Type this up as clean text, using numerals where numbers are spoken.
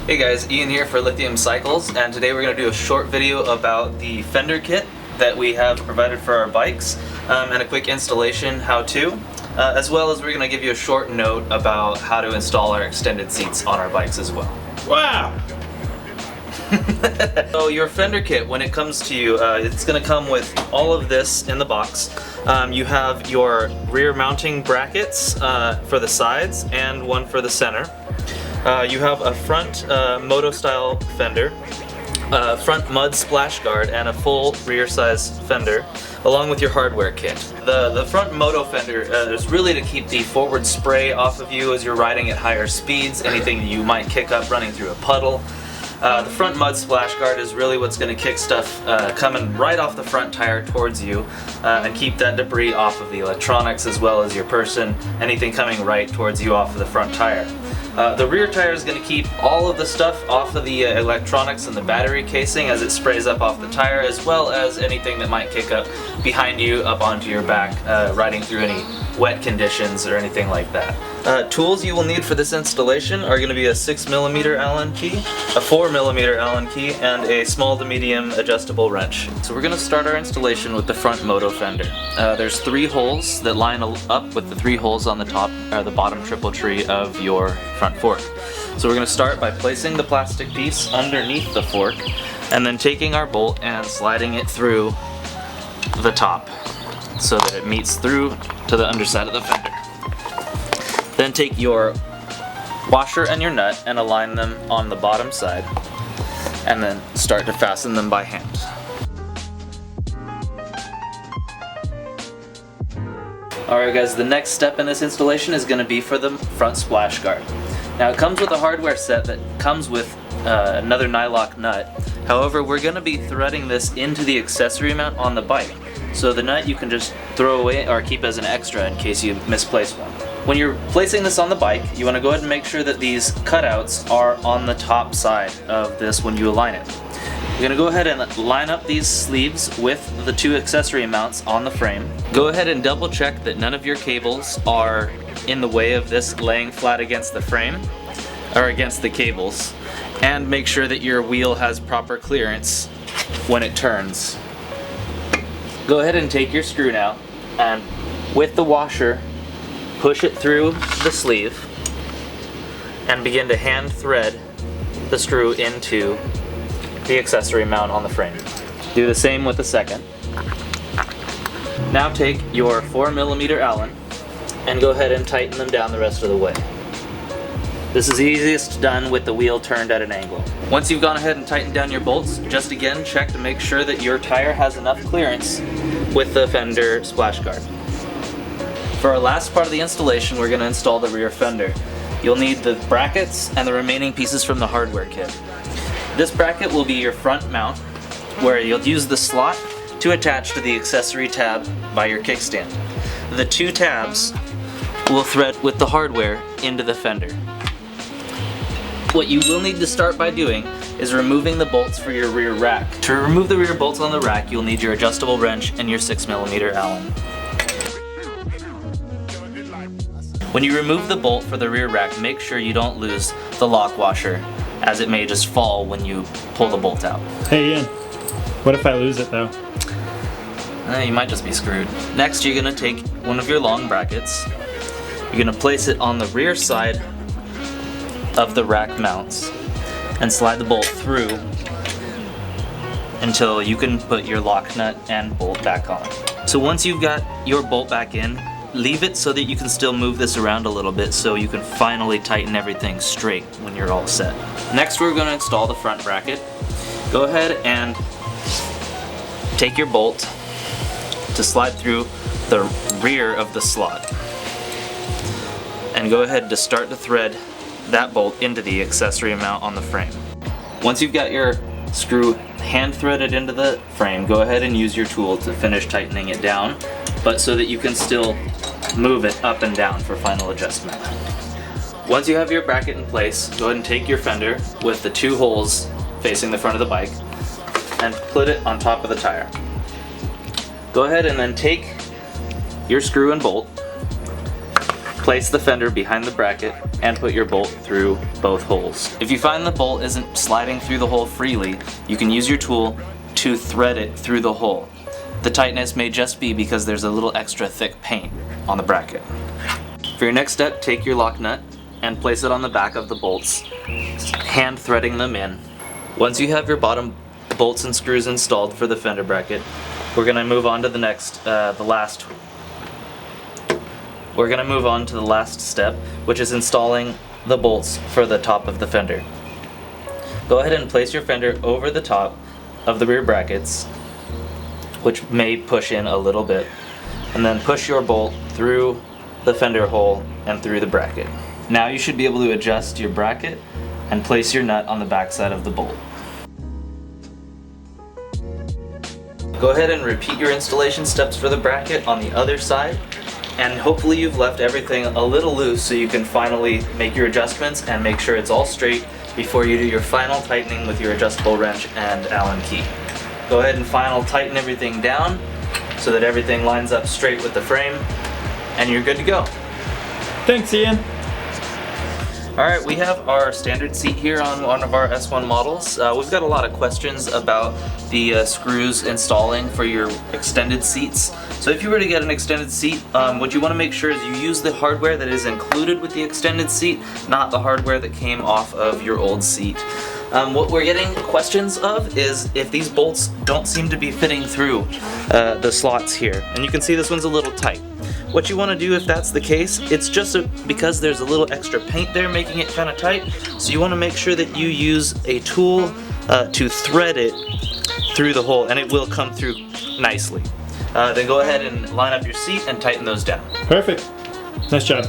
Hey guys, Ian here for Lithium Cycles, and today we're going to do a short video about the Fender kit that we have provided for our bikes, and a quick installation how-to, as well as we're going to give you a short note about how to install our extended seats on our bikes as well. Wow! So your Fender kit, when it comes to you, it's going to come with all of this in the box. You have your rear mounting brackets for the sides and one for the center. You have a front moto style fender, front mud splash guard, and a full rear size fender, along with your hardware kit. The front moto fender is really to keep the forward spray off of you as you're riding at higher speeds, anything you might kick up running through a puddle. The front mud splash guard is really what's going to kick stuff coming right off the front tire towards you and keep that debris off of the electronics as well as your person, anything coming right towards you off of the front tire. The rear tire is going to keep all of the stuff off of the electronics and the battery casing as it sprays up off the tire, as well as anything that might kick up behind you up onto your back, riding through any wet conditions or anything like that. Tools you will need for this installation are going to be a 6mm Allen key, a 4mm Allen key, and a small to medium adjustable wrench. So we're going to start our installation with the front moto fender. There's 3 holes that line up with the 3 holes on the top or the bottom triple tree of your front fork. So we're going to start by placing the plastic piece underneath the fork and then taking our bolt and sliding it through the top so that it meets through to the underside of the fender. Then take your washer and your nut and align them on the bottom side, and then start to fasten them by hand. Alright guys, the next step in this installation is going to be for the front splash guard. Now it comes with a hardware set that comes with another nylock nut. However, we're going to be threading this into the accessory mount on the bike. So the nut you can just throw away or keep as an extra in case you misplace one. When you're placing this on the bike, you want to go ahead and make sure that these cutouts are on the top side of this when you align it. You're going to go ahead and line up these sleeves with the 2 accessory mounts on the frame. Go ahead and double check that none of your cables are in the way of this laying flat against the frame or against the cables, and make sure that your wheel has proper clearance when it turns. Go ahead and take your screw now, and with the washer, push it through the sleeve and begin to hand thread the screw into the accessory mount on the frame. Do the same with the second. Now take your 4mm Allen and go ahead and tighten them down the rest of the way. This is easiest done with the wheel turned at an angle. Once you've gone ahead and tightened down your bolts, just again check to make sure that your tire has enough clearance with the fender splash guard. For our last part of the installation, we're going to install the rear fender. You'll need the brackets and the remaining pieces from the hardware kit. This bracket will be your front mount, where you'll use the slot to attach to the accessory tab by your kickstand. The 2 tabs will thread with the hardware into the fender. What you will need to start by doing is removing the bolts for your rear rack. To remove the rear bolts on the rack, you'll need your adjustable wrench and your 6mm Allen. When you remove the bolt for the rear rack, make sure you don't lose the lock washer, as it may just fall when you pull the bolt out. Hey Ian, what if I lose it though? You might just be screwed. Next, you're going to take one of your long brackets. You're going to place it on the rear side of the rack mounts and slide the bolt through until you can put your lock nut and bolt back on. So once you've got your bolt back in, leave it so that you can still move this around a little bit so you can finally tighten everything straight when you're all set. Next, we're going to install the front bracket. Go ahead and take your bolt to slide through the rear of the slot, and go ahead to start to thread that bolt into the accessory mount on the frame. Once you've got your screw hand threaded into the frame, go ahead and use your tool to finish tightening it down, but so that you can still move it up and down for final adjustment. Once you have your bracket in place, go ahead and take your fender with the 2 holes facing the front of the bike and put it on top of the tire. Go ahead and then take your screw and bolt, Place the fender behind the bracket and put your bolt through both holes. If you find the bolt isn't sliding through the hole freely, you can use your tool to thread it through the hole. The tightness may just be because there's a little extra thick paint on the bracket. For your next step, take your lock nut and place it on the back of the bolts, hand threading them in. Once you have your bottom bolts and screws installed for the fender bracket, we're going to move on to the last step, which is installing the bolts for the top of the fender. Go ahead and place your fender over the top of the rear brackets, which may push in a little bit, and then push your bolt through the fender hole and through the bracket. Now you should be able to adjust your bracket and place your nut on the back side of the bolt. Go ahead and repeat your installation steps for the bracket on the other side, and hopefully you've left everything a little loose so you can finally make your adjustments and make sure it's all straight before you do your final tightening with your adjustable wrench and Allen key. Go ahead and final tighten everything down so that everything lines up straight with the frame, and you're good to go. Thanks, Ian. Alright, we have our standard seat here on one of our S1 models. We've got a lot of questions about the screws installing for your extended seats. So if you were to get an extended seat, what you want to make sure is you use the hardware that is included with the extended seat, not the hardware that came off of your old seat. What we're getting questions of is if these bolts don't seem to be fitting through the slots here. And you can see this one's a little tight. What you want to do if that's the case, it's just because there's a little extra paint there making it kind of tight. So you want to make sure that you use a tool to thread it through the hole, and it will come through nicely. Then go ahead and line up your seat and tighten those down. Perfect. Nice job.